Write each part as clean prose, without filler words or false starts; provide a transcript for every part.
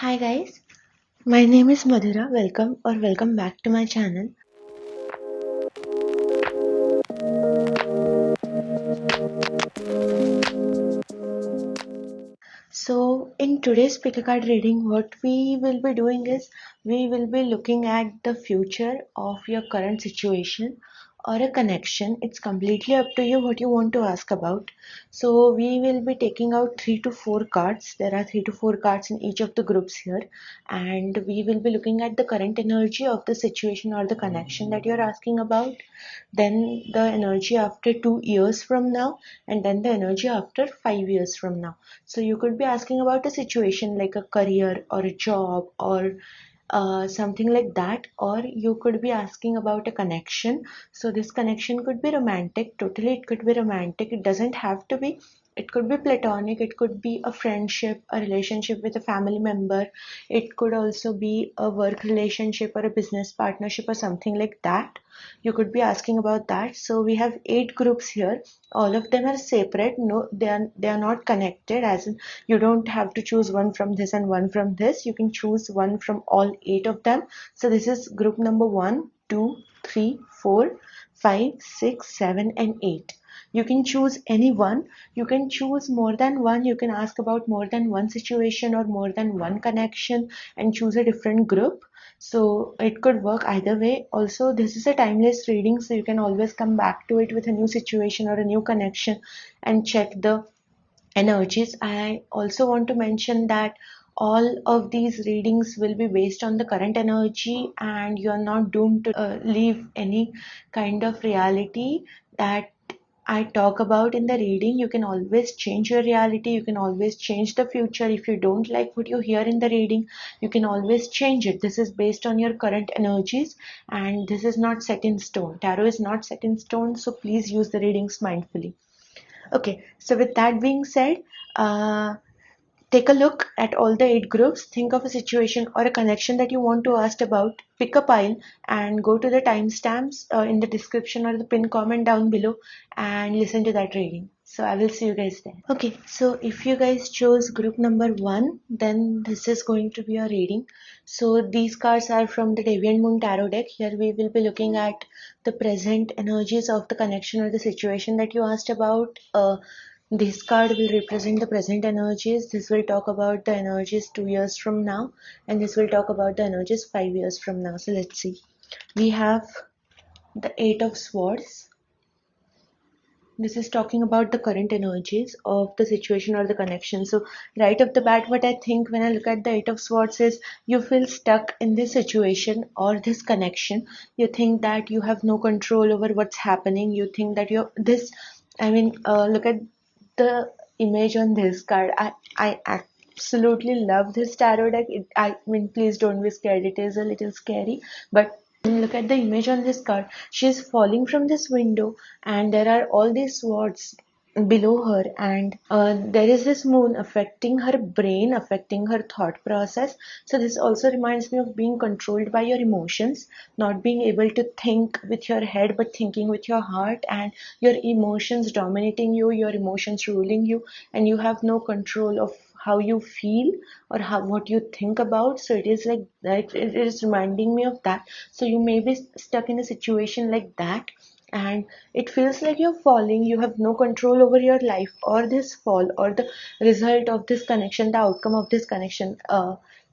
Hi guys, my name is Madhura. Welcome back to my channel. So in today's pick a card reading, what we will be doing is we will be looking at the future of your current situation or a connection. It's completely up to you what you want to ask about. So we will be taking out 3 to 4 cards. There are 3 to 4 cards in each of the groups here, and we will be looking at the current energy of the situation or the connection that you're asking about, then the energy after 2 years from now, and then the energy after 5 years from now. So you could be asking about a situation like a career or a job or something like that, or you could be asking about a connection. So this connection could be romantic, totally it could be romantic, it doesn't have to be. It could be platonic, it could be a friendship, a relationship with a family member, it could also be a work relationship or a business partnership or something like that. You could be asking about that. So we have 8 groups here. All of them are separate. No, they are not connected, as in you don't have to choose one from this and one from this. You can choose one from all 8 of them. So this is group number 1, 2, 3, 4, 5, 6, 7, and 8. You can choose any one. You can choose more than one. You can ask about more than one situation or more than one connection and choose a different group. So it could work either way. Also, this is a timeless reading, so you can always come back to it with a new situation or a new connection and check the energies. I also want to mention that all of these readings will be based on the current energy, and you are not doomed to leave any kind of reality that I talk about in the reading. You can always change your reality, you can always change the future. If you don't like what you hear in the reading, you can always change it. This is based on your current energies, and this is not set in stone. Tarot is not set in stone, so please use the readings mindfully. Okay, so with that being said, uh, take a look at all the 8 groups, think of a situation or a connection that you want to ask about, pick a pile and go to the timestamps in the description or the pinned comment down below and listen to that reading. So I will see you guys then. Okay, so if you guys chose group number 1, then this is going to be a reading. So these cards are from the Deviant Moon Tarot deck. Here we will be looking at the present energies of the connection or the situation that you asked about. This card will represent the present energies. This will talk about the energies 2 years from now, and this will talk about the energies 5 years from now. So let's see. We have the Eight of Swords. This is talking about the current energies of the situation or the connection. So right off the bat, what I think when I look at the Eight of Swords is you feel stuck in this situation or this connection. You think that you have no control over what's happening. You think that you're this. Look at the image on this card. I absolutely love this tarot deck. Please don't be scared. It is a little scary, but look at the image on this card. She is falling from this window, and there are all these swords below her, and there is this moon affecting her brain, affecting her thought process. So this also reminds me of being controlled by your emotions, not being able to think with your head but thinking with your heart, and your emotions dominating you, your emotions ruling you, and you have no control of how you feel or how what you think about. So it is like that, it is reminding me of that. So you may be stuck in a situation like that, and it feels like you're falling. You have no control over your life or this fall or the result of this connection, the outcome of this connection.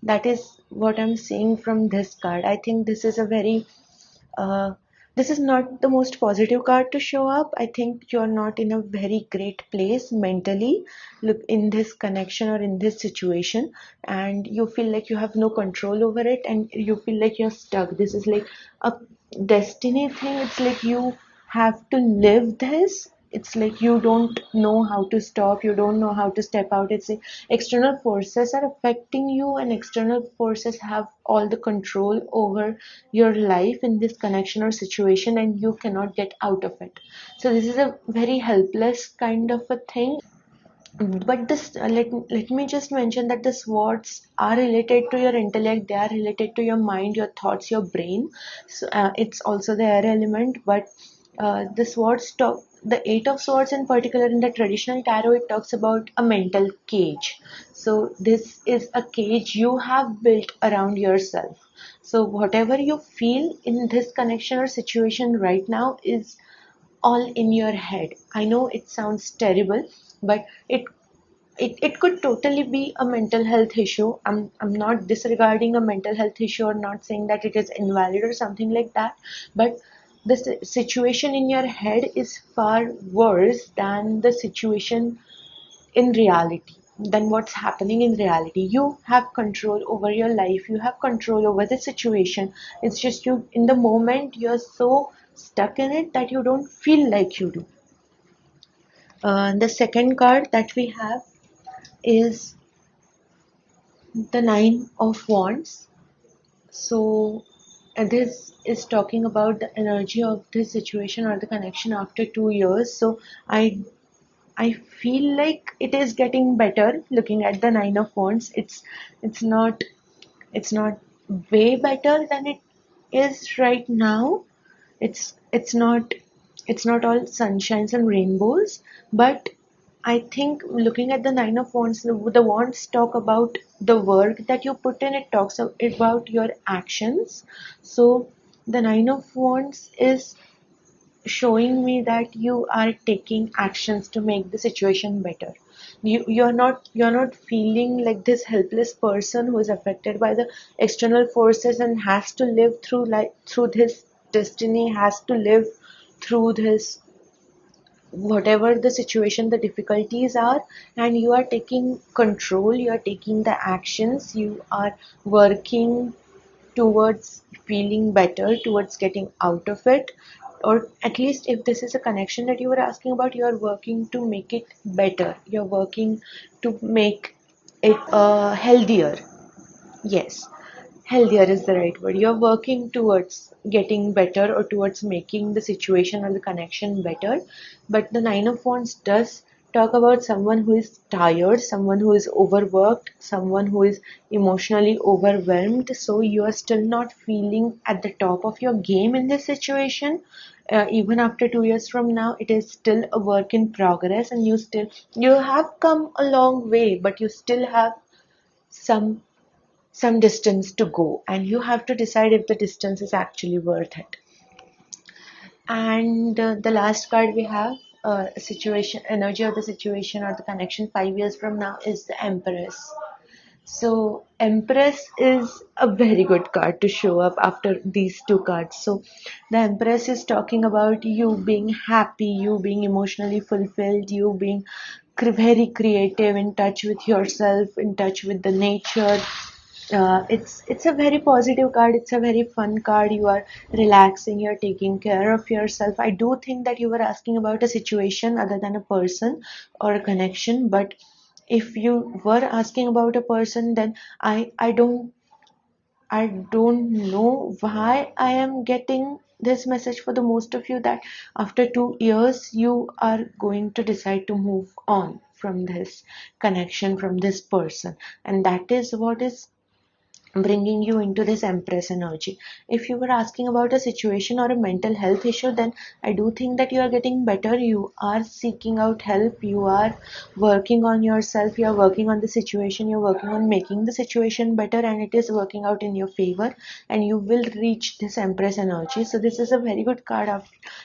That is what I'm seeing from this card. I think this is a very uh, this is not the most positive card to show up. I think you're not in a very great place mentally, look, in this connection or in this situation, and you feel like you have no control over it, and you feel like you're stuck. This is like a destiny thing. It's like you have to live this. It's like you don't know how to stop, you don't know how to step out. It's like external forces are affecting you, and external forces have all the control over your life in this connection or situation, and you cannot get out of it. So this is a very helpless kind of a thing. But let me just mention that the swords are related to your intellect, they are related to your mind, your thoughts, your brain. So it's also the air element, but the swords talk the Eight of Swords in particular in the traditional tarot, it talks about a mental cage. So this is a cage you have built around yourself. So whatever you feel in this connection or situation right now is all in your head. I know it sounds terrible, but it could totally be a mental health issue. I'm not disregarding a mental health issue or not saying that it is invalid or something like that, but the situation in your head is far worse than the situation in reality, than what's happening in reality. You have control over your life, you have control over the situation. It's just you in the moment you're so stuck in it that you don't feel like you do. The second card that we have is the Nine of Wands. So this is talking about the energy of this situation or the connection after 2 years. So I I feel like it is getting better looking at the Nine of Wands. It's not it's not way better than it is right now. It's not all sunshines and rainbows, but I think looking at the Nine of Wands, the wands talk about the work that you put in. It talks about your actions. So the Nine of Wands is showing me that you are taking actions to make the situation better. You're not feeling like this helpless person who is affected by the external forces and has to live through this destiny, has to live through this whatever the situation, the difficulties are, and you are taking control, you are taking the actions, you are working towards feeling better, towards getting out of it. Or at least if this is a connection that you were asking about, you are working to make it better, you're working to make it healthier. Yes, healthier is the right word. You're working towards getting better or towards making the situation or the connection better. But the Nine of Wands does talk about someone who is tired, someone who is overworked, someone who is emotionally overwhelmed. So you are still not feeling at the top of your game in this situation. Even after 2 years from now, it is still a work in progress, and you have come a long way, but you still have some some distance to go, and you have to decide if the distance is actually worth it. And the last card we have, situation energy of the situation or the connection 5 years from now, is the Empress. So Empress is a very good card to show up after these two cards. So the Empress is talking about you being happy, you being emotionally fulfilled, you being very creative, in touch with yourself, in touch with the nature. It's a very positive card. It's a very fun card. You are relaxing. You're taking care of yourself. I do think that you were asking about a situation other than a person or a connection. But if you were asking about a person, then I don't know why I am getting this message for the most of you, that after 2 years you are going to decide to move on from this connection, from this person, and that is what is bringing you into this Empress energy. If you were asking about a situation or a mental health issue, then I do think that you are getting better. You are seeking out help, you are working on yourself, you are working on the situation, you're working on making the situation better, and it is working out in your favor, and you will reach this Empress energy. So this is a very good card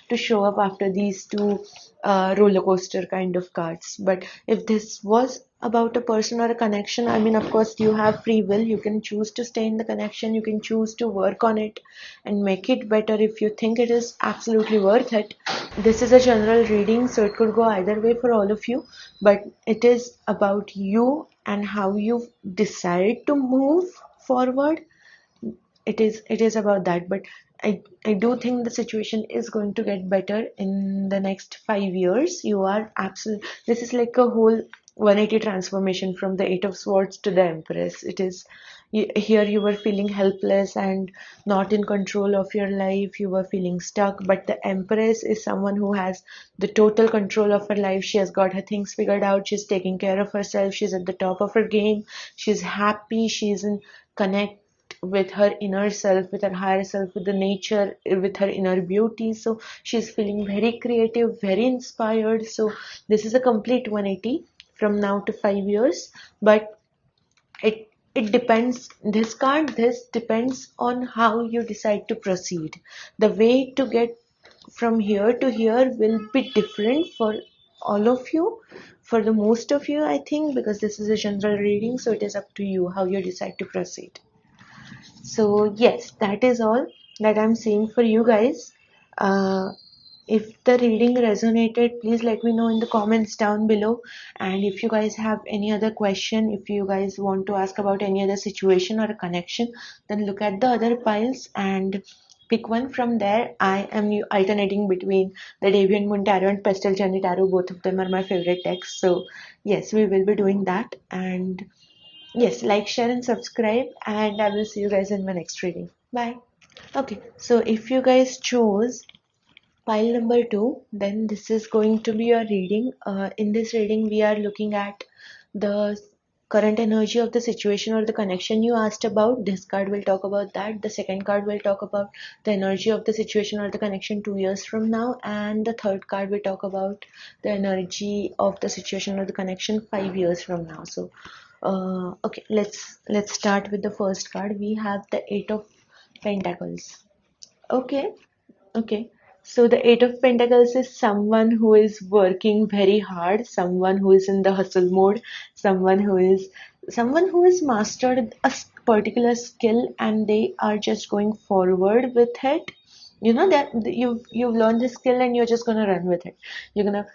to show up after these two roller coaster kind of cards. But if this was about a person or a connection, I mean, of course, you have free will. You can choose to stay in the connection, you can choose to work on it and make it better if you think it is absolutely worth it. This is a general reading, so it could go either way for all of you, but it is about you and how you decide to move forward. It is about that. But I do think the situation is going to get better in the next 5 years. You are absolutely, this is like a whole 180 transformation from the Eight of Swords to the Empress. It is here you were feeling helpless and not in control of your life, you were feeling stuck, but the Empress is someone who has the total control of her life. She has got her things figured out, she's taking care of herself, she's at the top of her game, she's happy, she's in connect with her inner self, with her higher self, with the nature, with her inner beauty. So she's feeling very creative, very inspired. So this is a complete 180 from now to 5 years. But it depends, this depends on how you decide to proceed. The way to get from here to here will be different for all of you, for the most of you, I think, because this is a general reading, so it is up to you how you decide to proceed. So yes, that is all that I'm saying for you guys. uh, if the reading resonated, please let me know in the comments down below. And if you guys have any other question, if you guys want to ask about any other situation or a connection, then look at the other piles and pick one from there. I am alternating between the Deviant Moon Tarot and Pastel Journey Tarot. Both of them are my favorite decks. So yes, we will be doing that. And yes, like, share and subscribe, and I will see you guys in my next reading. Bye. Okay, so if you guys chose pile number 2, then this is going to be your reading. In this reading, we are looking at the current energy of the situation or the connection you asked about. This card will talk about that. The second card will talk about the energy of the situation or the connection 2 years from now. And the third card will talk about the energy of the situation or the connection 5 years from now. So, okay, let's start with the first card. We have the Eight of Pentacles. Okay. Okay, so the Eight of Pentacles is someone who is working very hard, someone who is in the hustle mode, someone who has mastered a particular skill and they are just going forward with it. You know that you've learned this skill and you're just gonna run with it. You're gonna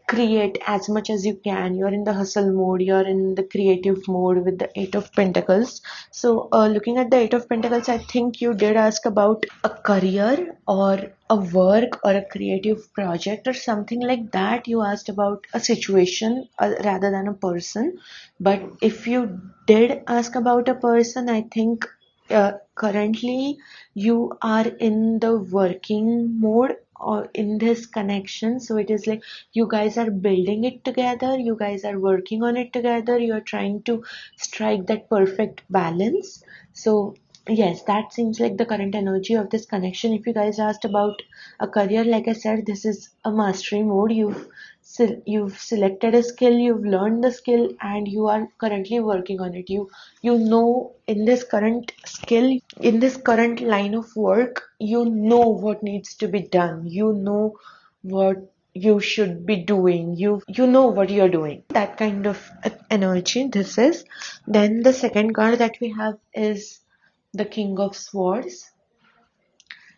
create as much as you can. You're in the hustle mode, you're in the creative mode with the Eight of Pentacles. So looking at the Eight of Pentacles, I think you did ask about a career or a work or a creative project or something like that. You asked about a situation rather than a person. But if you did ask about a person, I think currently you are in the working mode or in this connection. So it is like you guys are building it together, you guys are working on it together, you're trying to strike that perfect balance. So yes, that seems like the current energy of this connection. If you guys asked about a career, like I said, this is a mastery mode. You've selected a skill, you've learned the skill, and you are currently working on it. You know, in this current skill, in this current line of work, you know what needs to be done, you know what you should be doing, you know what you're doing, that kind of energy this is. Then the second card that we have is the King of Swords.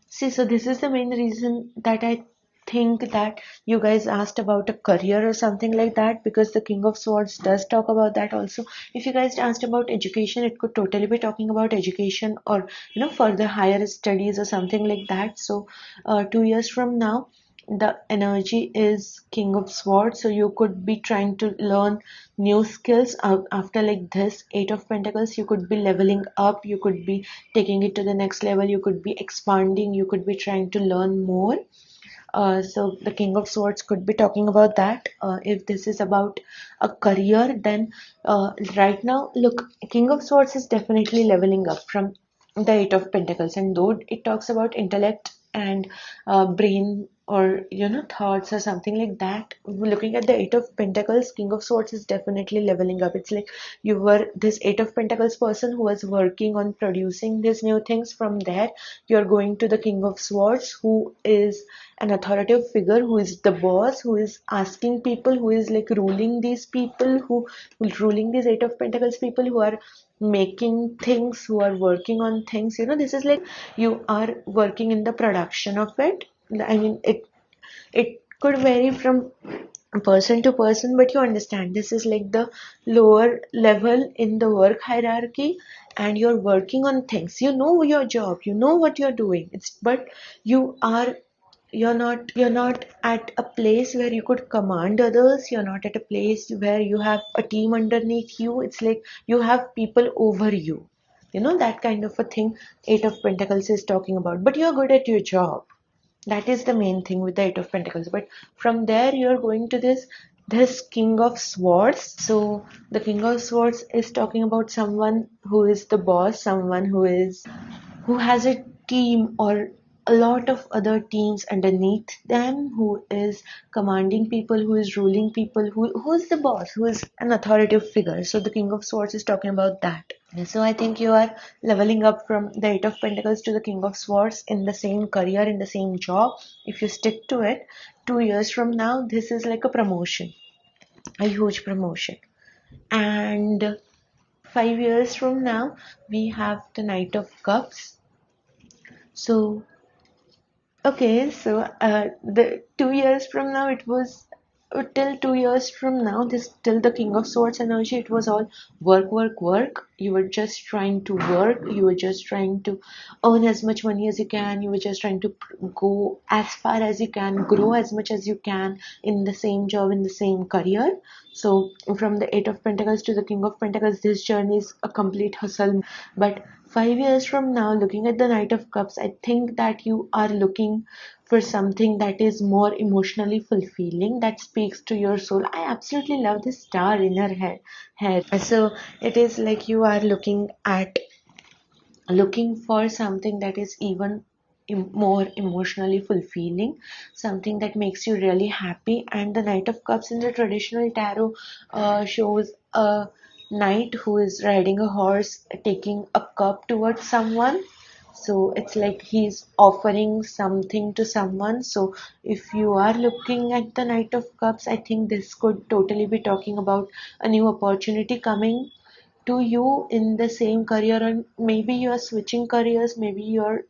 See, so this is the main reason that I think that you guys asked about a career or something like that, because the King of Swords does talk about that also. If you guys asked about education, it could totally be talking about education or, you know, further higher studies or something like that. So 2 years from now, the energy is King of Swords, so you could be trying to learn new skills after like this Eight of Pentacles. You could be leveling up, you could be taking it to the next level, you could be expanding, you could be trying to learn more. So the King of Swords could be talking about that. If this is about a career, then right now, look, King of Swords is definitely leveling up from the Eight of Pentacles, and though it talks about intellect and brain or, you know, thoughts or something like that, looking at the Eight of Pentacles, King of Swords is definitely leveling up. It's like you were this Eight of Pentacles person who was working on producing these new things. From there, you're going to the King of Swords, who is an authoritative figure, who is the boss, who is asking people, who is like ruling these people, who ruling these Eight of Pentacles people, who are making things, who are working on things. You know, this is like you are working in the production of it. I mean, it could vary from person to person, but you understand, this is like the lower level in the work hierarchy, and you're working on things. You know your job, you know what you're doing. It's but you are you're not at a place where you could command others. You're not at a place where you have a team underneath you. It's like you have people over you, you know, that kind of a thing Eight of Pentacles is talking about. But you're good at your job. That is the main thing with the Eight of Pentacles. But from there, you're going to this this King of Swords. So the King of Swords is talking about someone who is the boss, someone who has a team or a lot of other teams underneath them, who is commanding people, who is ruling people, who is the boss, who is an authoritative figure. So the King of Swords is talking about that. So I think you are leveling up from the Eight of Pentacles to the King of Swords in the same career, in the same job. If you stick to it, 2 years from now, this is like a promotion, a huge promotion. And 5 years from now, we have the Knight of Cups. So okay, so the 2 years from now, it was till 2 years from now, this till the King of Swords energy, it was all work, work, work. You were just trying to work, you were just trying to earn as much money as you can, you were just trying to go as far as you can, grow as much as you can in the same job, in the same career. So from the Eight of Pentacles to the King of Pentacles, this journey is a complete hustle. But 5 years from now, looking at the Knight of Cups, I think that you are looking for something that is more emotionally fulfilling, that speaks to your soul. I absolutely love this star in her head. So it is like you are looking for something that is even more emotionally fulfilling, something that makes you really happy. And the Knight of Cups in the traditional tarot shows a knight who is riding a horse taking a cup towards someone. So it's like he's offering something to someone. So if you are looking at the Knight of Cups, I think this could totally be talking about a new opportunity coming to you in the same career, and maybe you're switching careers, maybe you're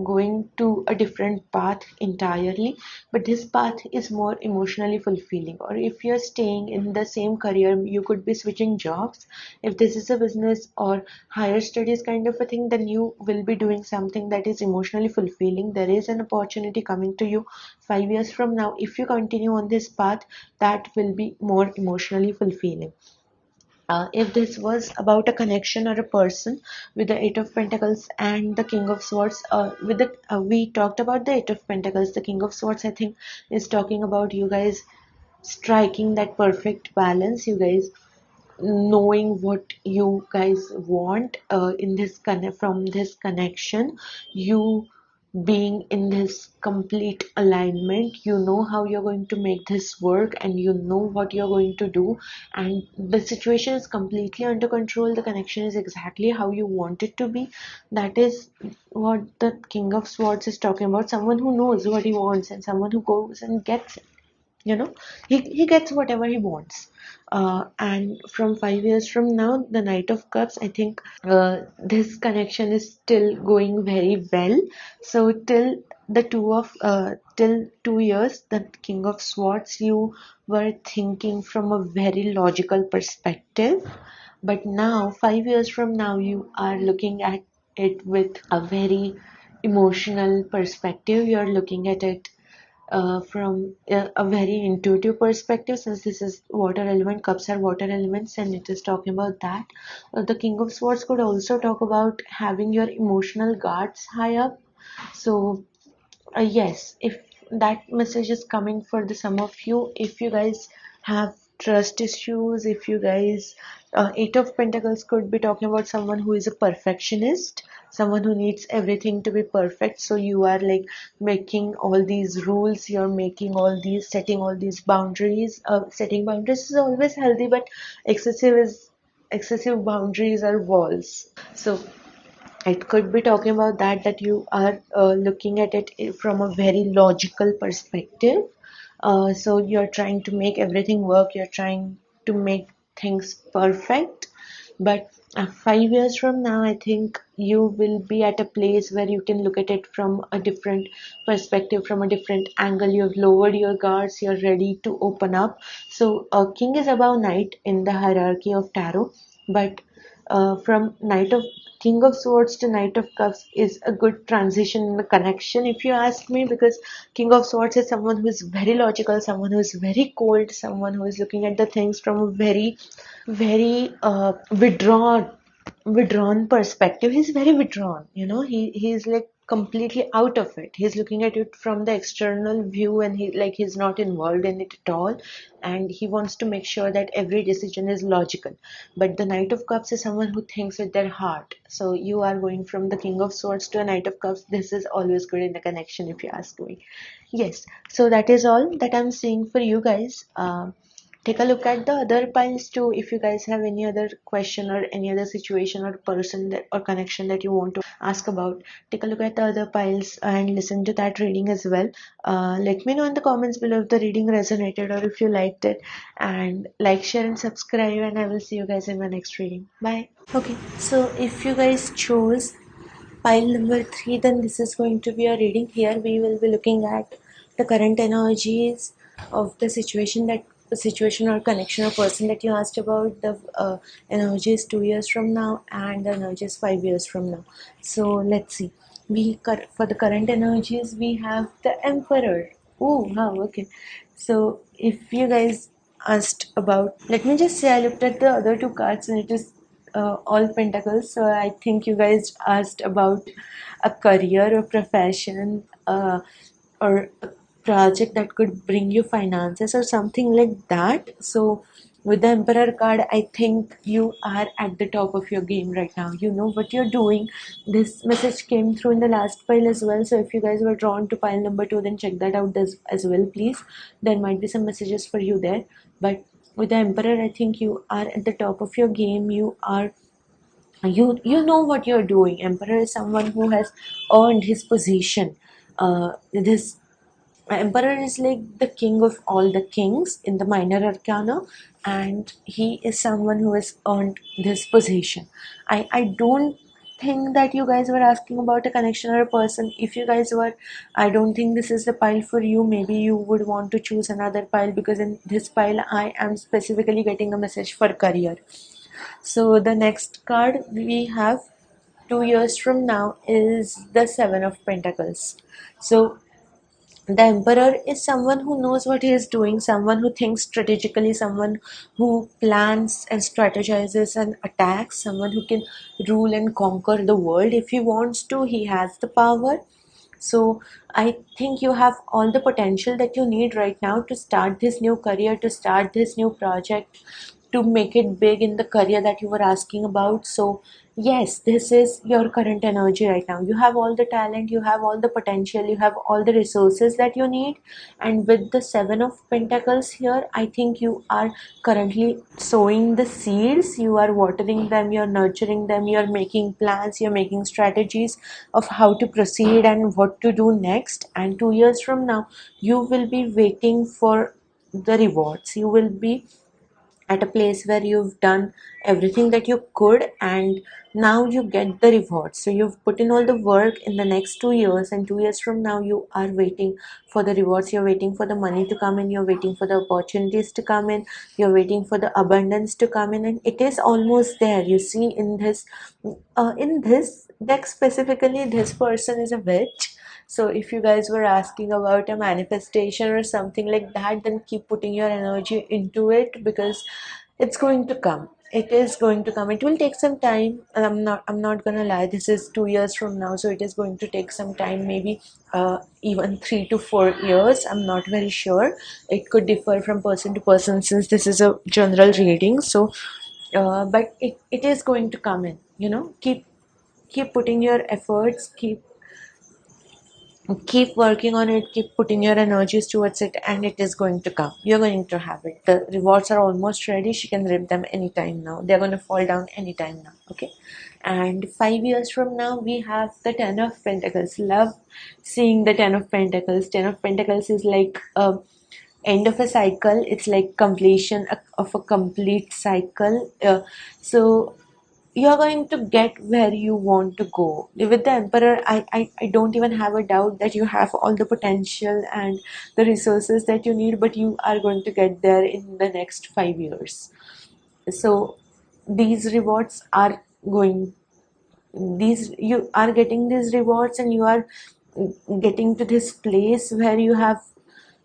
going to a different path entirely, but this path is more emotionally fulfilling. Or if you're staying in the same career, you could be switching jobs. If this is a business or higher studies kind of a thing, then you will be doing something that is emotionally fulfilling. There is an opportunity coming to you 5 years from now. If you continue on this path, that will be more emotionally fulfilling. If this was about a connection or a person, with the Eight of Pentacles and the King of Swords, we talked about the Eight of Pentacles. The King of Swords, I think, is talking about you guys striking that perfect balance. You guys knowing what you guys want in this from this connection. You being in this complete alignment, you know how you're going to make this work, and you know what you're going to do, and the situation is completely under control. The connection is exactly how you want it to be. That is what the King of Swords is talking about. Someone who knows what he wants, and someone who goes and gets it. He gets whatever he wants. And from 5 years from now, the Knight of Cups, I think this connection is still going very well. So till 2 years, the King of Swords, you were thinking from a very logical perspective, but now 5 years from now, you are looking at it with a very emotional perspective. You're looking at it from a very intuitive perspective, since this is water element, cups are water elements, and it is talking about that. The King of Swords could also talk about having your emotional guards high up. So yes, if that message is coming for the some of you, if you guys have trust issues, if you guys, Eight of Pentacles could be talking about someone who is a perfectionist, someone who needs everything to be perfect. So you are like making all these rules, you're making all these, setting all these boundaries. Setting boundaries is always healthy, but excessive boundaries are walls. So it could be talking about that you are looking at it from a very logical perspective. So you're trying to make everything work, you're trying to make things perfect. But 5 years from now, I think you will be at a place where you can look at it from a different perspective, from a different angle. You've lowered your guards, you're ready to open up. So king is above knight in the hierarchy of tarot, but from Knight of King of Swords to Knight of Cups is a good transition in the connection, if you ask me, because King of Swords is someone who is very logical, someone who is very cold, someone who is looking at the things from a very withdrawn perspective. He's very withdrawn. He's like completely out of it. He's looking at it from the external view, and he's not involved in it at all, and he wants to make sure that every decision is logical. But the Knight of Cups is someone who thinks with their heart. So you are going from the King of Swords to a Knight of Cups. This is always good in a connection, if you ask me. Yes, so that is all that I'm seeing for you guys. Take a look at the other piles too. If you guys have any other question or any other situation or person that, or connection that you want to ask about, take a look at the other piles and listen to that reading as well. Let me know in the comments below if the reading resonated or if you liked it. And like, share, and subscribe. And I will see you guys in my next reading. Bye. Okay, so if you guys chose pile number 3, then this is going to be a reading. Here we will be looking at the current energies of the situation or connection or person that you asked about. The energies 2 years from now and the energies 5 years from now. So let's see. For the current energies we have the Emperor. Oh wow, okay. So if you guys asked about, let me just say, I looked at the other two cards and it is all pentacles. So I think you guys asked about a career or profession, or a project that could bring you finances or something like that. So with the Emperor card, I think you are at the top of your game right now. You know what you're doing. This message came through in the last pile as well. So if you guys were drawn to pile number 2, then check that out as well, please. There might be some messages for you there. But with the Emperor, I think you are at the top of your game. You know what you're doing. Emperor is someone who has earned his position. This Emperor is like the king of all the kings in the minor arcana, and he is someone who has earned this position. I don't think that you guys were asking about a connection or a person. If you guys were, I don't think this is the pile for you. Maybe you would want to choose another pile, because in this pile I am specifically getting a message for career. So the next card we have 2 years from now is the Seven of Pentacles. So the Emperor is someone who knows what he is doing, someone who thinks strategically, someone who plans and strategizes and attacks, someone who can rule and conquer the world if he wants to. He has the power. So I think you have all the potential that you need right now to start this new career, to start this new project, to make it big in the career that you were asking about. So yes, this is your current energy right now. You have all the talent, you have all the potential, you have all the resources that you need. And with the Seven of Pentacles here, I think you are currently sowing the seeds. You are watering them, you're nurturing them, you're making plans, you're making strategies of how to proceed and what to do next. And 2 years from now, you will be waiting for the rewards. You will be at a place where you've done everything that you could, and now you get the reward. So you've put in all the work in the next 2 years, and 2 years from now you are waiting for the rewards. You're waiting for the money to come in, you're waiting for the opportunities to come in, you're waiting for the abundance to come in, and it is almost there. You see, in this deck specifically, this person is a witch. So if you guys were asking about a manifestation or something like that, then keep putting your energy into it, because it's going to come. It is going to come. It will take some time. And I'm not gonna lie. This is 2 years from now, so it is going to take some time. Maybe even 3 to 4 years. I'm not very sure. It could differ from person to person, since this is a general reading. So, but it is going to come in. Keep putting your efforts. Keep working on it, keep putting your energies towards it, and it is going to come. You're going to have it. The rewards are almost ready. She can rip them anytime now. They're going to fall down anytime now. Okay. And 5 years from now, we have the Ten of Pentacles. Love seeing the Ten of Pentacles. Ten of Pentacles is like end of a cycle. It's like completion of a complete cycle. So you're going to get where you want to go. With the Emperor, I don't even have a doubt that you have all the potential and the resources that you need, but you are going to get there in the next 5 years. So these rewards are going, you are getting these rewards, and you are getting to this place where you have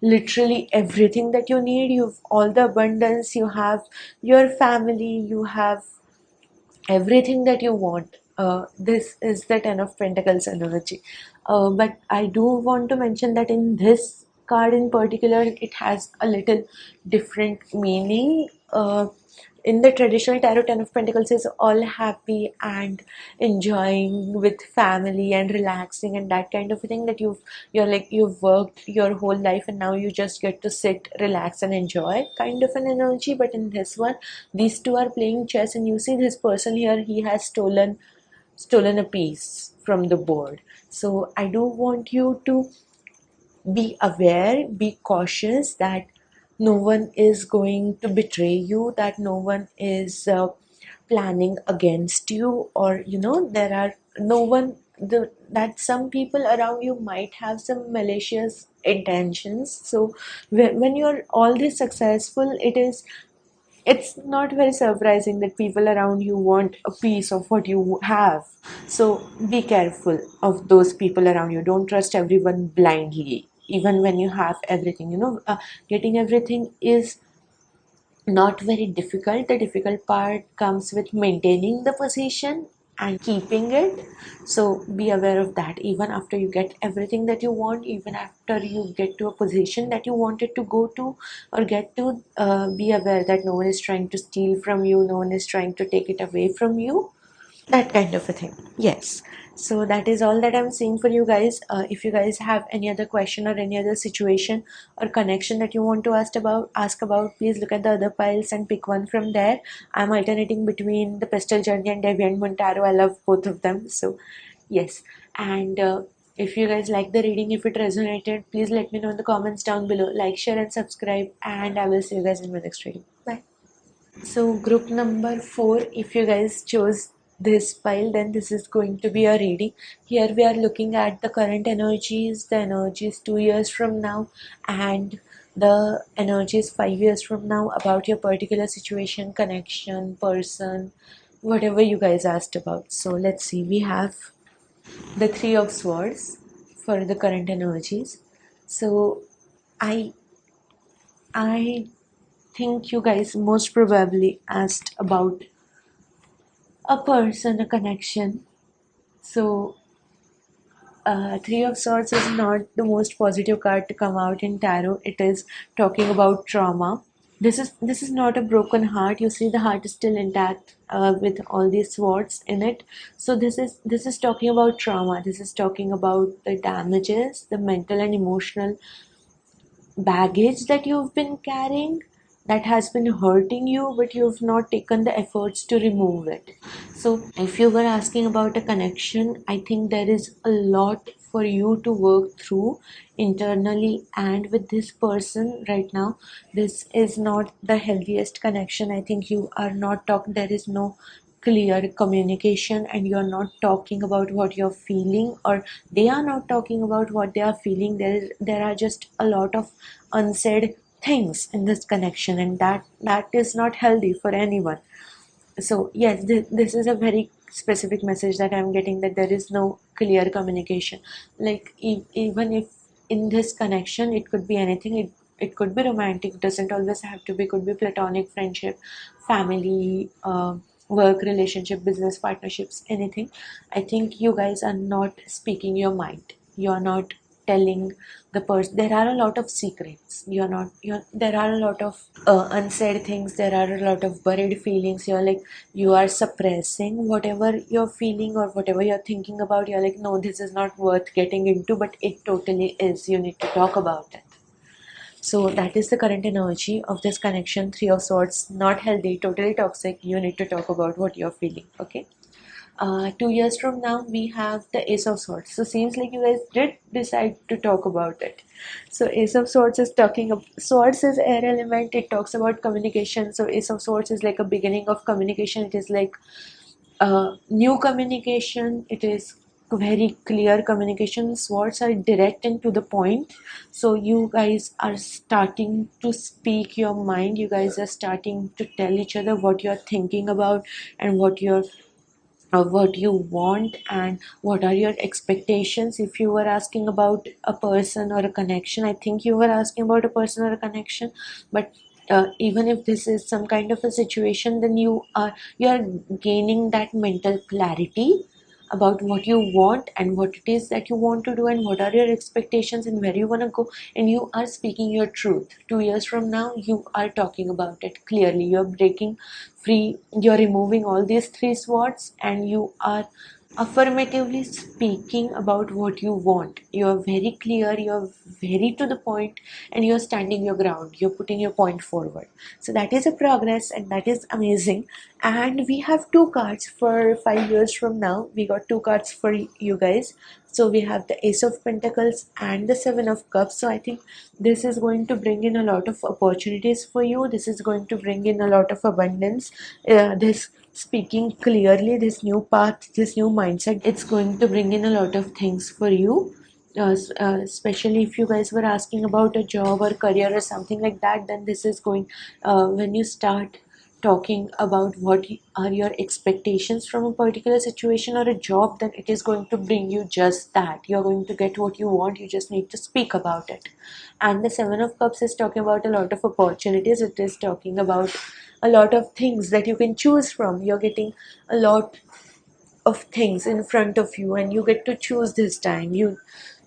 literally everything that you need. You've all the abundance, you have your family, you have everything that you want. this is the Ten of Pentacles energy. But I do want to mention that in this card in particular, it has a little different meaning. In the traditional tarot, Ten of Pentacles is all happy and enjoying with family and relaxing and that kind of a thing, that you've worked your whole life and now you just get to sit, relax and enjoy kind of an energy. But in this one, these two are playing chess, and you see this person here, he has stolen a piece from the board. So I do want you to be aware, be cautious that no one is going to betray you, that no one is planning against you, or there are no one that some people around you might have some malicious intentions. So when you're all this successful, it's not very surprising that people around you want a piece of what you have. So be careful of those people around you. Don't trust everyone blindly, even when you have everything. Getting everything is not very difficult. The difficult part comes with maintaining the position and keeping it. So be aware of that. Even after you get everything that you want, even after you get to a position that you wanted to go to or get to, be aware that no one is trying to steal from you, no one is trying to take it away from you, that kind of a thing. Yes, so that is all that I'm seeing for you guys. If you guys have any other question or any other situation or connection that you want to ask about, please look at the other piles and pick one from there. I'm alternating between the Pestle Journey and Deviant Moon Tarot. I love both of them. So yes, and if you guys like the reading, if it resonated, please let me know in the comments down below. Like, share and subscribe, and I will see you guys in my next reading. Bye. So group number 4, if you guys chose this file, then this is going to be a reading. Here we are looking at the current energies, the energies 2 years from now, and the energies 5 years from now, about your particular situation, connection, person, whatever you guys asked about. So let's see, we have the Three of Swords for the current energies. So I I think you guys most probably asked about a person, a connection. So, Three of Swords is not the most positive card to come out in tarot. It is talking about trauma. This is not a broken heart. You see, the heart is still intact with all these swords in it. So this is talking about trauma. This is talking about the damages, the mental and emotional baggage that you've been carrying, that has been hurting you, but you've not taken the efforts to remove it. So if you were asking about a connection, I think there is a lot for you to work through internally and with this person right now. This is not the healthiest connection. I think you are not talking, there is no clear communication, and you're not talking about what you're feeling, or they are not talking about what they are feeling. There are just a lot of unsaid things in this connection, and that is not healthy for anyone. So yes, this is a very specific message that I'm getting, that there is no clear communication. Like even if in this connection, it could be anything. It could be romantic, it doesn't always have to be. Could be platonic, friendship, family, work relationship, business partnerships, anything. I think you guys are not speaking your mind. You're not telling the person. There are a lot of secrets. There are a lot of unsaid things. There are a lot of buried feelings. You are suppressing whatever you're feeling or whatever you're thinking about. You're like, no, this is not worth getting into, but it totally is. You need to talk about it. So that is the current energy of this connection. Three of Swords, not healthy, totally toxic. You need to talk about what you're feeling. Okay. 2 years from now, we have the Ace of Swords. So seems like you guys did decide to talk about it. So Ace of Swords is talking of Swords is air element. It talks about communication. So Ace of Swords is like a beginning of communication. It is like new communication. It is very clear communication. Swords are direct and to the point. So you guys are starting to speak your mind. You guys are starting to tell each other what you're thinking about, and what you want, and what are your expectations. If you were asking about a person or a connection, I think you were asking about a person or a connection. But even if this is some kind of a situation, then you are gaining that mental clarity about what you want and what it is that you want to do and what are your expectations and where you want to go, and you are speaking your truth. 2 years from now you are talking about it clearly, you're breaking free, you're removing all these three swords, and you are affirmatively speaking about what you want. You're very clear, you're very to the point, and you're standing your ground, you're putting your point forward. So that is a progress, and that is amazing. And we have two cards for 5 years from now. We got two cards for you guys. So we have the Ace of Pentacles and the Seven of Cups. So I think this is going to bring in a lot of opportunities for you. This is going to bring in a lot of abundance. This speaking clearly, this new path, this new mindset, it's going to bring in a lot of things for you. Especially if you guys were asking about a job or career or something like that, then this is going, when you start talking about what are your expectations from a particular situation or a job, then it is going to bring you just that. You're going to get what you want, you just need to speak about it. And the Seven of Cups is talking about a lot of opportunities. It is talking about a lot of things that you can choose from. You're getting a lot of things in front of you, and you get to choose this time. You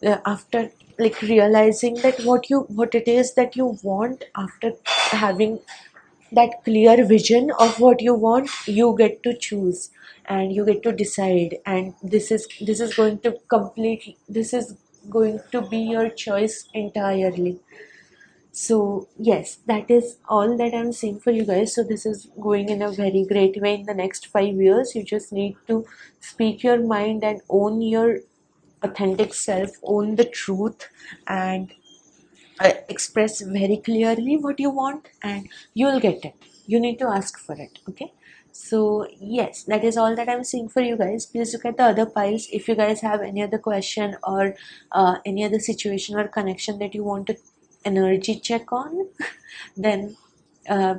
after like realizing that what it is that you want, after having that clear vision of what you want, you get to choose and you get to decide, and this is going to complete, this is going to be your choice entirely. So yes, that is all that I'm seeing for you guys. So this is going in a very great way in the next 5 years. You just need to speak your mind and own your authentic self, own the truth, and express very clearly what you want, and you'll get it. You need to ask for it. Okay. So yes, that is all that I'm seeing for you guys. Please look at the other piles. If you guys have any other question or any other situation or connection that you want to energy check on, then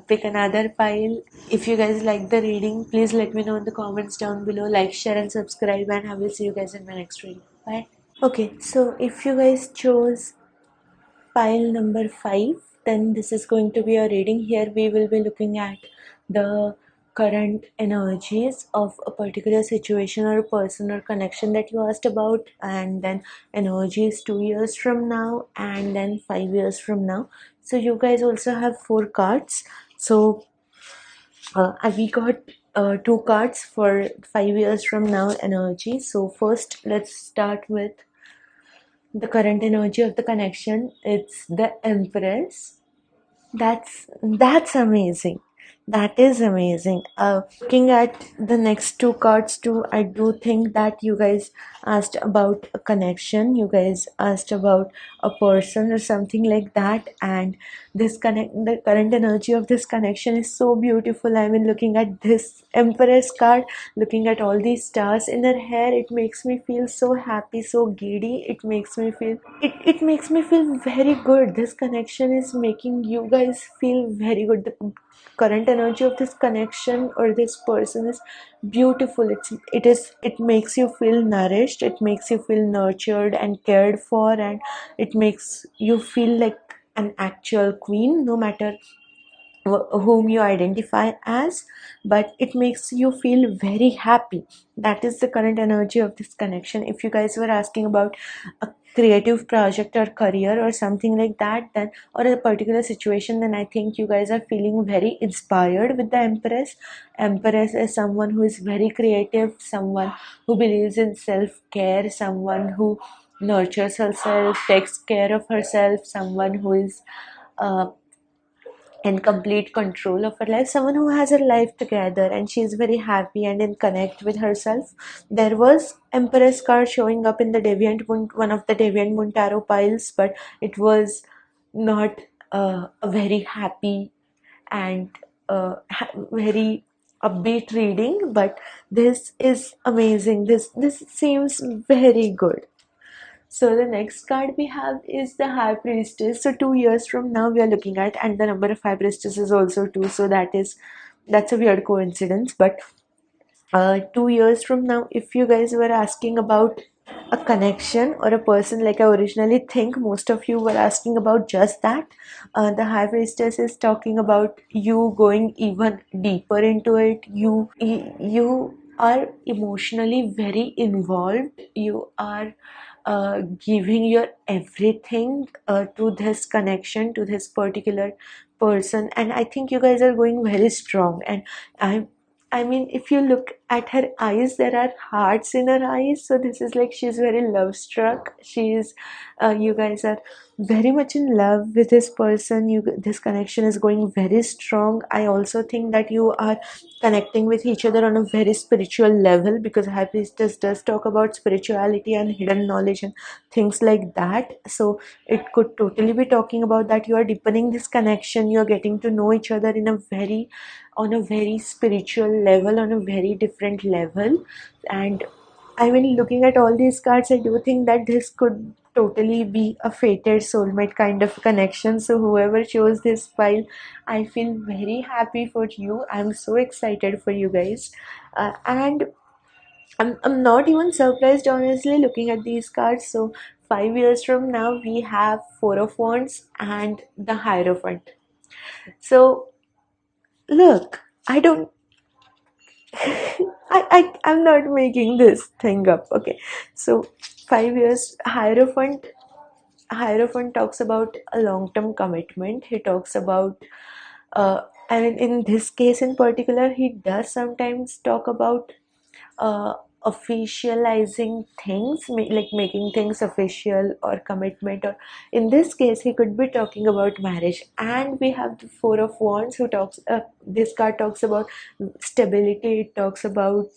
pick another pile. If you guys like the reading, please let me know in the comments down below. Like, share, and subscribe, and I will see you guys in my next reading. Bye. Okay, so if you guys chose pile number 5, then this is going to be a reading. Here we will be looking at the current energies of a particular situation or a person or connection that you asked about, and then energies 2 years from now, and then 5 years from now. So you guys also have 4 cards. So we got two cards for 5 years from now energy. So first let's start with the current energy of the connection. It's the Empress. That's amazing. That is amazing. Looking at the next two cards too, I do think that you guys asked about a connection. You guys asked about a person or something like that, and the current energy of this connection is so beautiful. I mean, looking at this Empress card, looking at all these stars in her hair, it makes me feel so happy, so giddy. It makes me feel very good. This connection is making you guys feel very good. The current energy of this connection or this person is beautiful. It makes you feel nourished, it makes you feel nurtured and cared for, and it makes you feel like an actual queen, no matter whom you identify as, but it makes you feel very happy. That is the current energy of this connection. If you guys were asking about a creative project or career or something like that, then, or a particular situation, then I think you guys are feeling very inspired with the Empress. Empress is someone who is very creative, someone who believes in self-care, someone who nurtures herself, takes care of herself, someone who is uh, in complete control of her life, someone who has her life together and she's very happy and in connect with herself. There was Empress card showing up in the Deviant Moon, one of the Deviant Moon tarot piles, but it was not a very happy and very upbeat reading. But this is amazing. This seems very good. So the next card we have is the High Priestess. So 2 years from now we are looking at, and the number of High Priestess is also 2. So that's a weird coincidence. But 2 years from now, if you guys were asking about a connection or a person, like I originally think most of you were asking about just that. The High Priestess is talking about you going even deeper into it. You are emotionally very involved. You are giving your everything to this connection, to this particular person, and I think you guys are going very strong. And I I mean, if you look at her eyes, there are hearts in her eyes. So this is like she's very love struck. You guys are very much in love with this person. This connection is going very strong. I also think that you are connecting with each other on a very spiritual level, because High Priestess does talk about spirituality and hidden knowledge and things like that. So it could totally be talking about that you are deepening this connection. You are getting to know each other on a very spiritual level, on a very different level. And I mean, looking at all these cards, I do think that this could totally be a fated soulmate kind of connection. So whoever chose this file, I feel very happy for you. I'm so excited for you guys. And I'm not even surprised, honestly, looking at these cards. So 5 years from now, we have Four of Wands and the Hierophant. So look, I don't I'm not making this thing up. Okay, so 5 years. Hierophant talks about a long-term commitment. He talks about I mean, in this case in particular, he does sometimes talk about uh, officializing things, like making things official or commitment. Or in this case, he could be talking about marriage. And we have the Four of Wands, who talks. This card talks about stability. It talks about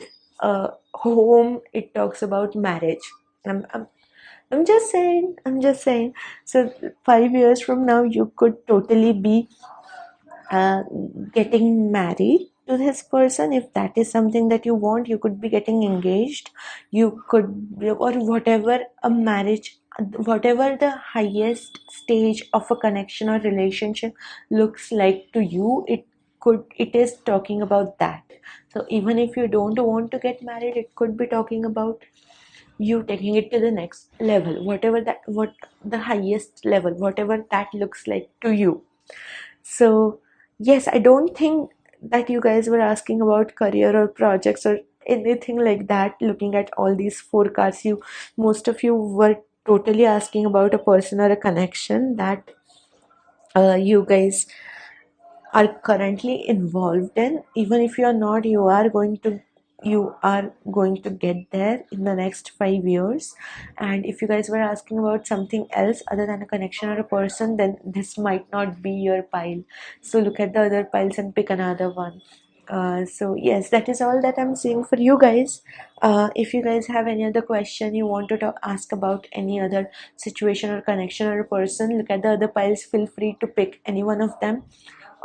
home. It talks about marriage. I'm just saying. I'm just saying. So 5 years from now, you could totally be uh, getting married to this person. If that is something that you want, you could be getting engaged. You could, or whatever a marriage, whatever the highest stage of a connection or relationship looks like to you, it is talking about that. So even if you don't want to get married, it could be talking about you taking it to the next level, what the highest level, whatever that looks like to you. So, yes, I don't think that you guys were asking about career or projects or anything like that. Looking at all these four cards, most of you were totally asking about a person or a connection that you guys are currently involved in. Even if you are not, you are going to get there in the next 5 years. And if you guys were asking about something else other than a connection or a person, then this might not be your pile. So look at the other piles and pick another one. So yes, that is all that I'm seeing for you guys. If you guys have any other question you want to ask about any other situation or connection or a person, look at the other piles. Feel free to pick any one of them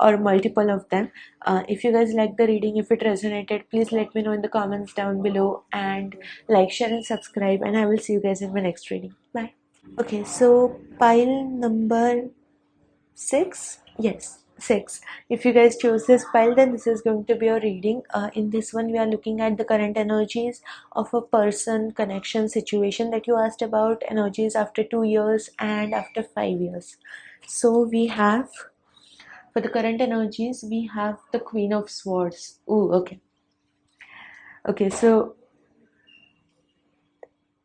or multiple of them. If you guys like the reading, if it resonated, please let me know in the comments down below, and like, share and subscribe, and I will see you guys in my next reading. Bye. Okay, so pile number 6, yes, 6. If you guys chose this pile, then this is going to be a reading. In this one, we are looking at the current energies of a person, connection, situation that you asked about, energies after 2 years and after 5 years. So we have, for the current energies, we have the Queen of Swords. Oh, okay. Okay, so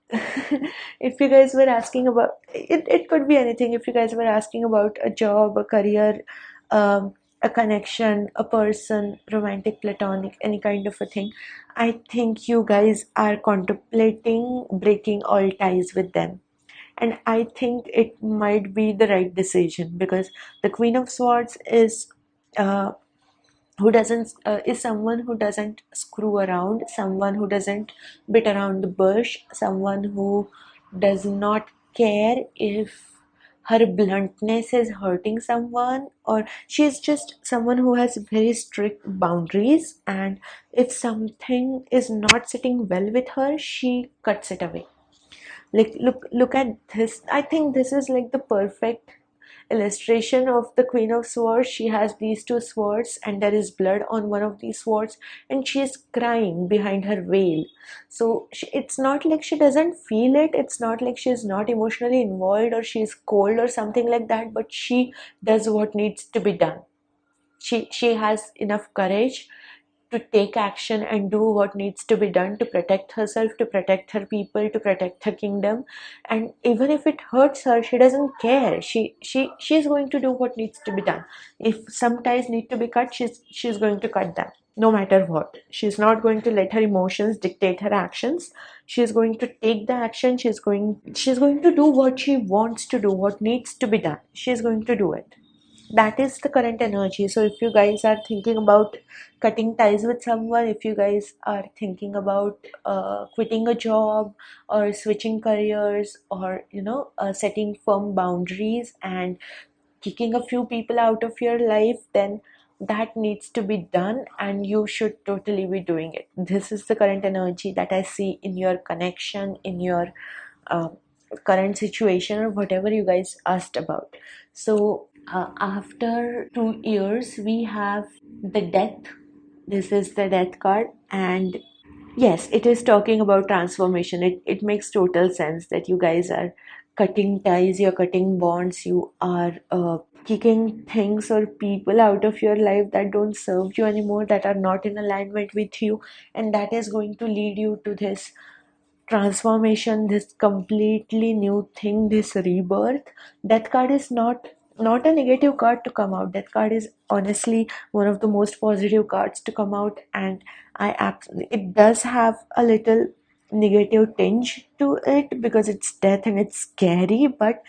if you guys were asking about it, it could be anything. If you guys were asking about a job, a career, a connection, a person, romantic, platonic, any kind of a thing, I think you guys are contemplating breaking all ties with them. And I think it might be the right decision, because the Queen of Swords uh, is someone who doesn't screw around, someone who doesn't beat around the bush, someone who does not care if her bluntness is hurting someone, or she's just someone who has very strict boundaries, and if something is not sitting well with her, she cuts it away. Like, look at this. I think this is like the perfect illustration of the Queen of Swords. She has these two swords and there is blood on one of these swords, and she is crying behind her veil. So it's not like she doesn't feel it, it's not like she is not emotionally involved or she is cold or something like that, but she does what needs to be done. She has enough courage to take action and do what needs to be done to protect herself, to protect her people, to protect her kingdom. And even if it hurts her, she doesn't care. She's going to do what needs to be done. If some ties need to be cut, she's going to cut them no matter what. She's not going to let her emotions dictate her actions. She's going to take the action. She's going to do what she wants to do, what needs to be done. She's going to do it. That is the current energy. So if you guys are thinking about cutting ties with someone, if you guys are thinking about quitting a job or switching careers, or setting firm boundaries and kicking a few people out of your life, then that needs to be done and you should totally be doing it. This is the current energy that I see in your connection, in your uh, current situation, or whatever you guys asked about. So after 2 years, we have the death. This is the death card, and yes, it is talking about transformation. It makes total sense that you guys are cutting ties, you're cutting bonds, you are kicking things or people out of your life that don't serve you anymore, that are not in alignment with you, and that is going to lead you to this transformation, this completely new thing, this rebirth. Death card is not a negative card to come out. Death card is honestly one of the most positive cards to come out, and it does have a little negative tinge to it because it's death and it's scary, but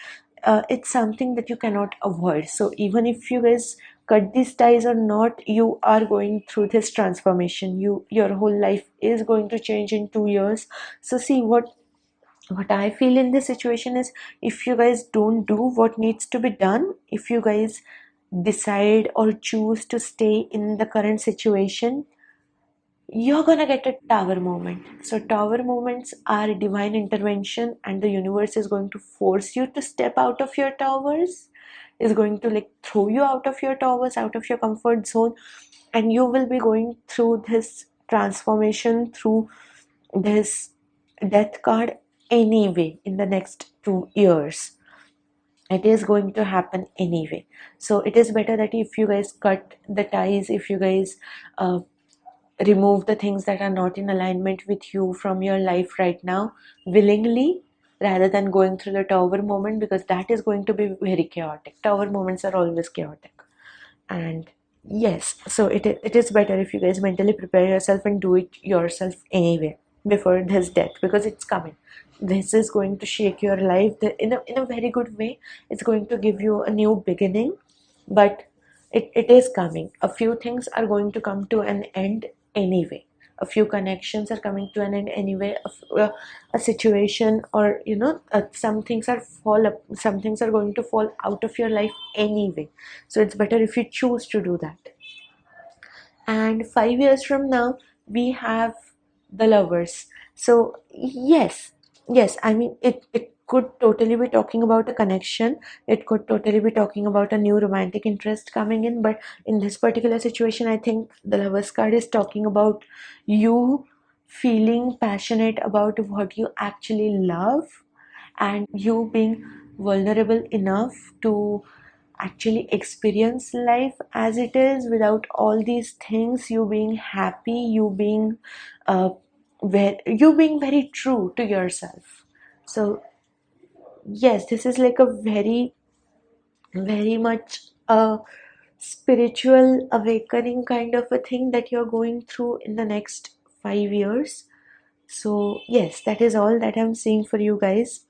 it's something that you cannot avoid. So even if you guys cut these ties or not, you are going through this transformation. Your whole life is going to change in 2 years. So see, what I feel in this situation is, if you guys don't do what needs to be done, if you guys decide or choose to stay in the current situation, you're gonna get a tower moment. So tower moments are divine intervention, and the universe is going to force you to step out of your towers, is going to like throw you out of your towers, out of your comfort zone, and you will be going through this transformation, through this death card anyway in the next 2 years. It is going to happen anyway. So it is better that if you guys cut the ties, if you guys uh, remove the things that are not in alignment with you from your life right now willingly, rather than going through the tower moment, because that is going to be very chaotic. Tower moments are always chaotic. And yes, so it is better if you guys mentally prepare yourself and do it yourself anyway before this death, because it's coming. This is going to shake your life in a very good way. It's going to give you a new beginning, but it is coming. A few things are going to come to an end anyway. A few connections are coming to an end anyway. A situation, or some things are going to fall out of your life anyway. So it's better if you choose to do that. And 5 years from now, we have the lovers. So yes, I mean, it could totally be talking about a connection. It could totally be talking about a new romantic interest coming in, but in this particular situation, I think the lovers card is talking about you feeling passionate about what you actually love, and you being vulnerable enough to actually experience life as it is without all these things. You being happy, uh, you being very true to yourself. So yes, this is like a very very much a spiritual awakening kind of a thing that you're going through in the next 5 years. So yes, that is all that I'm seeing for you guys.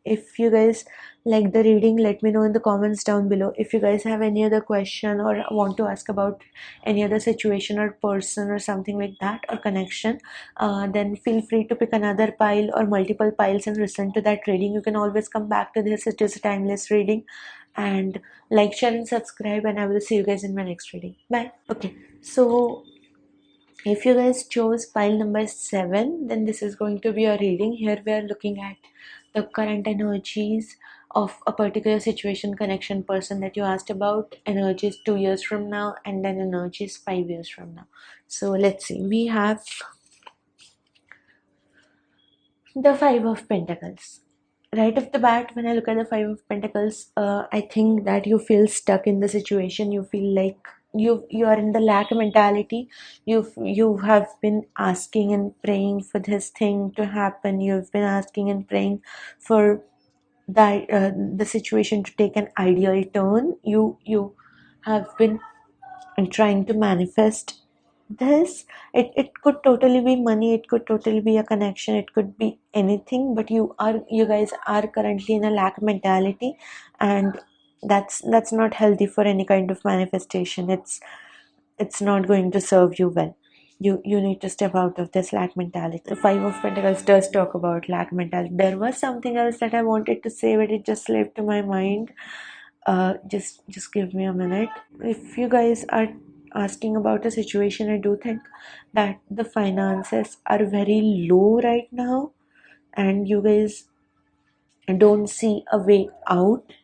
If you guys like the reading, let me know in the comments down below. If you guys have any other question or want to ask about any other situation or person or something like that, or connection, then feel free to pick another pile or multiple piles and listen to that reading. You can always come back to this. It is a timeless reading. And like, share and subscribe, and I will see you guys in my next reading. Bye. Okay, so if you guys chose pile number 7, then this is going to be a reading. Here we are looking at the current energies of a particular situation, connection, person that you asked about. Energy is 2 years from now, and then energy is 5 years from now. So let's see, we have the Five of Pentacles. Right off the bat, when I look at the Five of Pentacles, I think that you feel stuck in the situation. You feel like you are in the lack mentality. You have been asking and praying for this thing to happen. You've been asking and praying for the situation to take an ideal turn. You have been trying to manifest this. It could totally be money, it could totally be a connection, it could be anything, but you guys are currently in a lack mentality, and that's not healthy for any kind of manifestation. It's not going to serve you well. You need to step out of this lack mentality. The Five of Pentacles does talk about lack mentality. There was something else that I wanted to say, but it just slipped to my mind. Just give me a minute. If you guys are asking about a situation, I do think that the finances are very low right now, and you guys don't see a way out,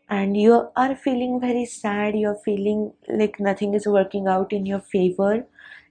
and you are feeling very sad. You're feeling like nothing is working out in your favor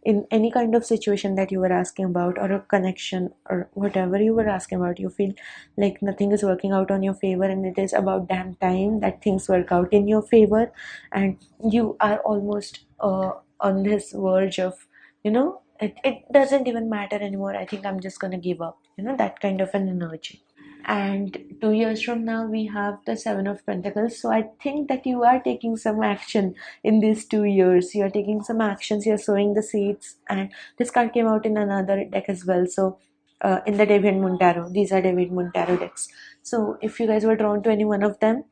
in any kind of situation that you were asking about, or a connection, or whatever you were asking about. You feel like nothing is working out on your favor, and it is about damn time that things work out in your favor. And you are almost on this verge of, it doesn't even matter anymore. I think I'm just gonna give up, that kind of an energy. And 2 years from now, we have the Seven of Pentacles. So I think that you are taking some action in these 2 years. You're taking some actions, you're sowing the seeds. And this card came out in another deck as well. So in the David Moon Tarot, these are David Moon Tarot decks. So if you guys were drawn to any one of them,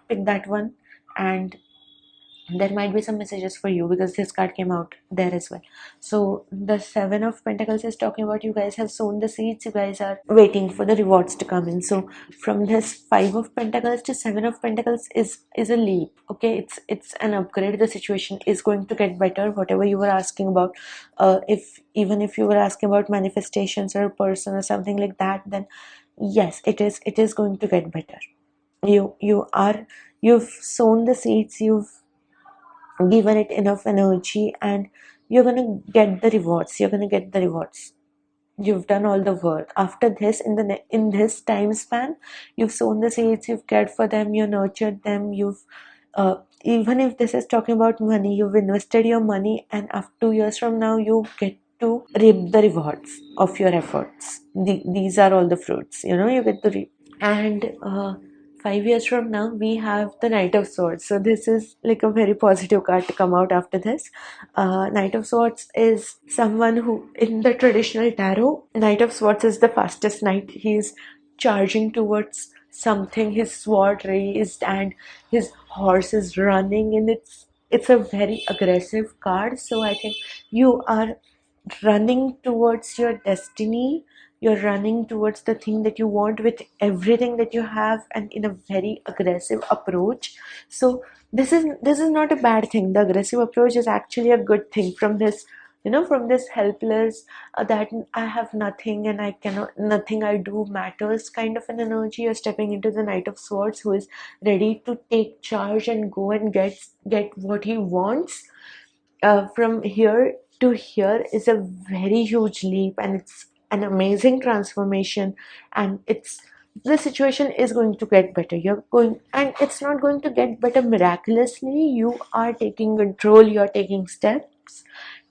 pick that one, and there might be some messages for you, because this card came out there as well. So the Seven of Pentacles is talking about you guys have sown the seeds, you guys are waiting for the rewards to come in. So from this Five of Pentacles to Seven of Pentacles is a leap. Okay, it's an upgrade. The situation is going to get better. Whatever you were asking about, if even if you were asking about manifestations or a person or something like that, then yes, it is going to get better. You've sown the seeds, you've given it enough energy, and you're gonna get the rewards. You've done all the work. After this, in this time span, you've sown the seeds, you've cared for them, you nurtured them, you've even if this is talking about money, you've invested your money, and after 2 years from now, you get to reap the rewards of your efforts. These are all the fruits, you get to reap. And 5 years from now, we have the Knight of Swords. So this is like a very positive card to come out after this. Knight of Swords is someone who, in the traditional tarot, Knight of Swords is the fastest knight. He's charging towards something, his sword raised, and his horse is running, and it's a very aggressive card. So I think you are running towards your destiny. You're running towards the thing that you want with everything that you have, and in a very aggressive approach. So this is not a bad thing. The aggressive approach is actually a good thing. From this, from this helpless, that I have nothing and I cannot, nothing I do matters kind of an energy, you're stepping into the Knight of Swords, who is ready to take charge and go and get what he wants. From here to here is a very huge leap, and it's an amazing transformation, and the situation is going to get better. You're going, and it's not going to get better miraculously. You are taking control, you're taking steps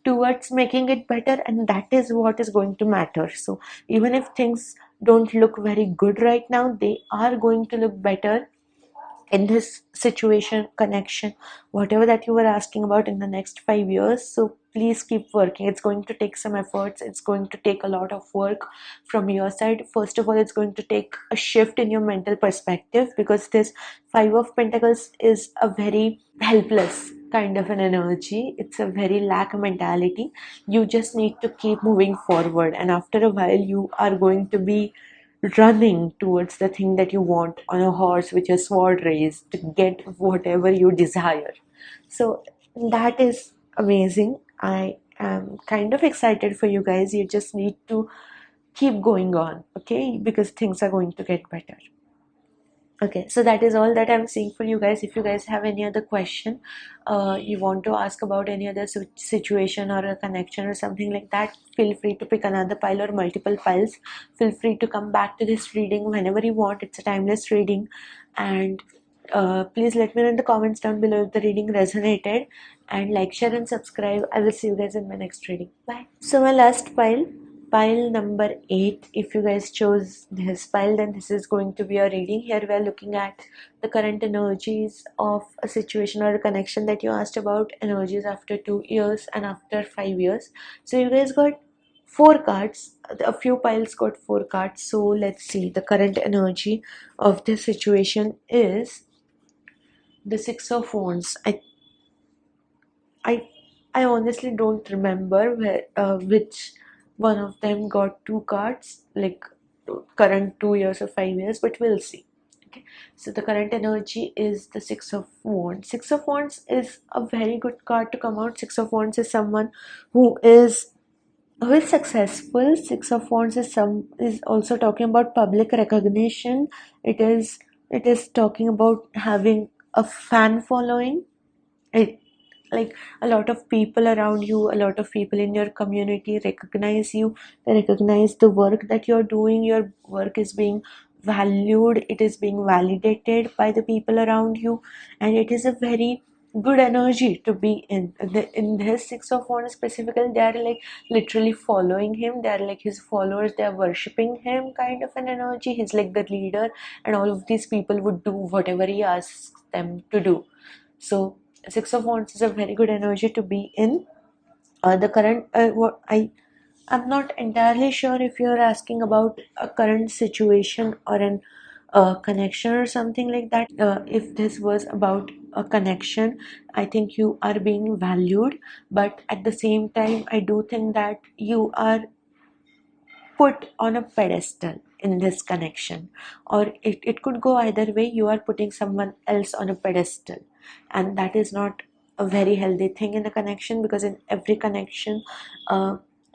towards making it better, and that is what is going to matter. So even if things don't look very good right now, they are going to look better in this situation, connection, whatever that you were asking about in the next 5 years. So please keep working. It's going to take some efforts, it's going to take a lot of work from your side. First of all, it's going to take a shift in your mental perspective, because this Five of Pentacles is a very helpless kind of an energy. It's a very lack mentality. You just need to keep moving forward, and after a while you are going to be running towards the thing that you want on a horse with your sword raised to get whatever you desire. So that is amazing. I am kind of excited for you guys. You just need to keep going on, okay? Because things are going to get better. Okay, so that is all that I'm seeing for you guys. If you guys have any other question, you want to ask about any other situation or a connection or something like that, feel free to pick another pile or multiple piles. Feel free to come back to this reading whenever you want. It's a timeless reading. And please let me know in the comments down below if the reading resonated. And like, share, and subscribe. I will see you guys in my next reading. Bye. So, my last pile. Pile number 8. If you guys chose this pile, then this is going to be a reading. Here we are looking at the current energies of a situation or a connection that you asked about, energies after 2 years and after 5 years. So you guys got 4 cards. A few piles got 4 cards. So let's see. The current energy of this situation is the Six of Wands. I I honestly don't remember which one of them got 2 cards, like current 2 years or 5 years, but we'll see. Okay, so the current energy is the Six of Wands. Six of Wands is a very good card to come out. Six of Wands is someone who is successful. Six of Wands is also talking about public recognition. It is talking about having a fan following. It, like, a lot of people around you, a lot of people in your community recognize you. They recognize the work that you're doing. Your work is being valued, it is being validated by the people around you, and it is a very good energy to be in. In this Six of Wands specifically, they are like literally following him. They are like his followers. They are worshipping him, kind of an energy. He's like the leader, and all of these people would do whatever he asks them to do. So Six of Wands is a very good energy to be in. The current what I'm not entirely sure if you're asking about a current situation or an connection or something like that. If this was about a connection, I think you are being valued, but at the same time, I do think that you are put on a pedestal in this connection, or it could go either way. You are putting someone else on a pedestal, and that is not a very healthy thing in a connection, because in every connection,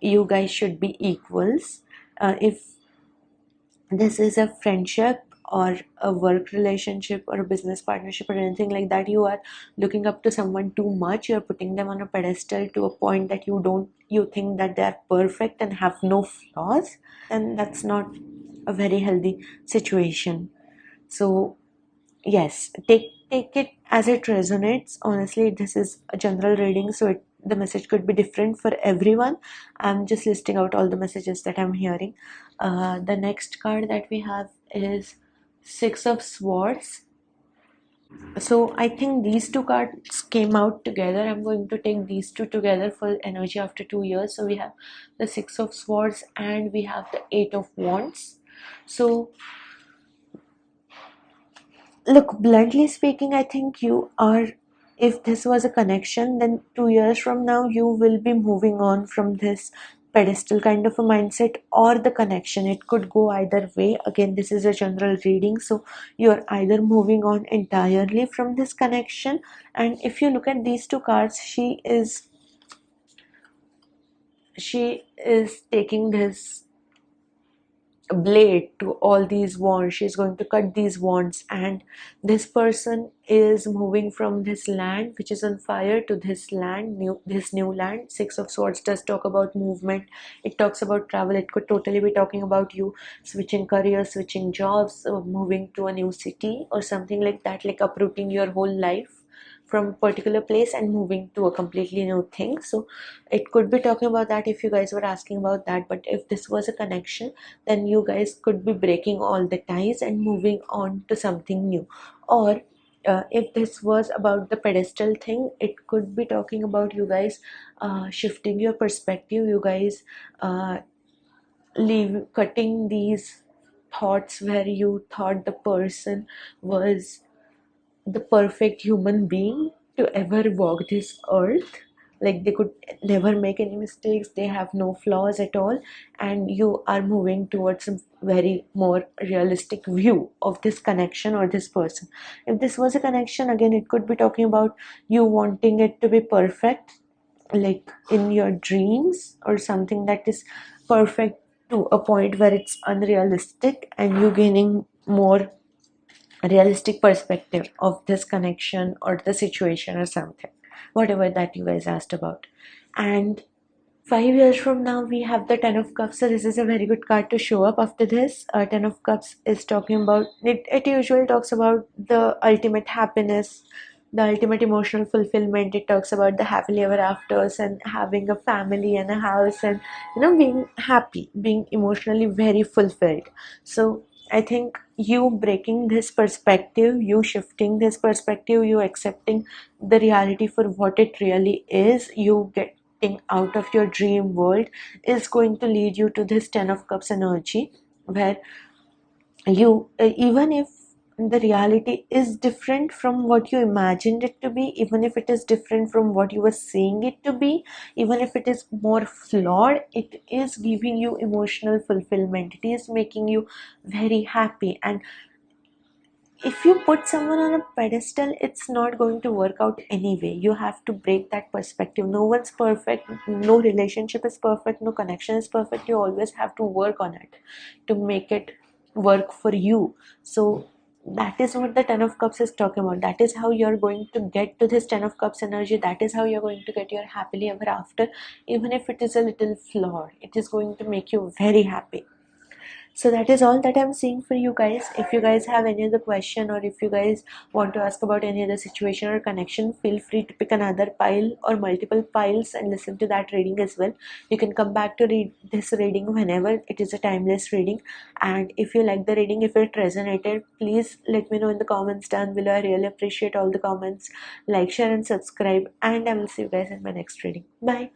you guys should be equals. If this is a friendship or a work relationship or a business partnership or anything like that, you are looking up to someone too much, you're putting them on a pedestal to a point that you think that they are perfect and have no flaws, then that's not a very healthy situation. So yes, take it as it resonates. Honestly, this is a general reading, so the message could be different for everyone. I'm just listing out all the messages that I'm hearing. The next card that we have is Six of Swords. So I think these two cards came out together. I'm going to take these two together for energy after 2 years. So we have the Six of Swords and we have the Eight of Wands. So look, bluntly speaking, I think you are, if this was a connection, then 2 years from now, you will be moving on from this pedestal kind of a mindset or the connection. It could go either way. Again, this is a general reading, so you're either moving on entirely from this connection, and if you look at these two cards, she is taking this blade to all these wands. She's going to cut these wands, and this person is moving from this land which is on fire to this new land. Six of Swords does talk about movement. It talks about travel. It could totally be talking about you switching careers, switching jobs, or moving to a new city or something like that, like uprooting your whole life from a particular place and moving to a completely new thing. So it could be talking about that if you guys were asking about that. But if this was a connection, then you guys could be breaking all the ties and moving on to something new. Or if this was about the pedestal thing, it could be talking about you guys shifting your perspective. You guys leave cutting these thoughts where you thought the person was the perfect human being to ever walk this earth. Like, they could never make any mistakes, they have no flaws at all, and you are moving towards a very more realistic view of this connection or this person. If this was a connection, again, it could be talking about you wanting it to be perfect, like in your dreams, or something that is perfect to a point where it's unrealistic, and you gaining more realistic perspective of this connection or the situation or something, whatever that you guys asked about. And 5 years from now, we have the Ten of Cups. So this is a very good card to show up after this. Ten of Cups is talking about it. It usually talks about the ultimate happiness, the ultimate emotional fulfillment. It talks about the happily ever afters and having a family and a house, and being happy, being emotionally very fulfilled. So I think you breaking this perspective, you shifting this perspective, you accepting the reality for what it really is, you getting out of your dream world is going to lead you to this Ten of Cups energy, where you, even if the reality is different from what you imagined it to be, even if it is different from what you were seeing it to be, even if it is more flawed, it is giving you emotional fulfillment, it is making you very happy. And if you put someone on a pedestal, it's not going to work out anyway. You have to break that perspective. No one's perfect, no relationship is perfect, no connection is perfect. You always have to work on it to make it work for you. So that is what the Ten of Cups is talking about. That is how you're going to get to this Ten of Cups energy. That is how you're going to get your happily ever after. Even if it is a little flawed, it is going to make you very happy. So that is all that I'm seeing for you guys. If you guys have any other question, or if you guys want to ask about any other situation or connection, feel free to pick another pile or multiple piles and listen to that reading as well. You can come back to read this reading whenever. It is a timeless reading. And if you like the reading, if it resonated, please let me know in the comments down below. I really appreciate all the comments. Like, share and subscribe, and I will see you guys in my next reading. Bye.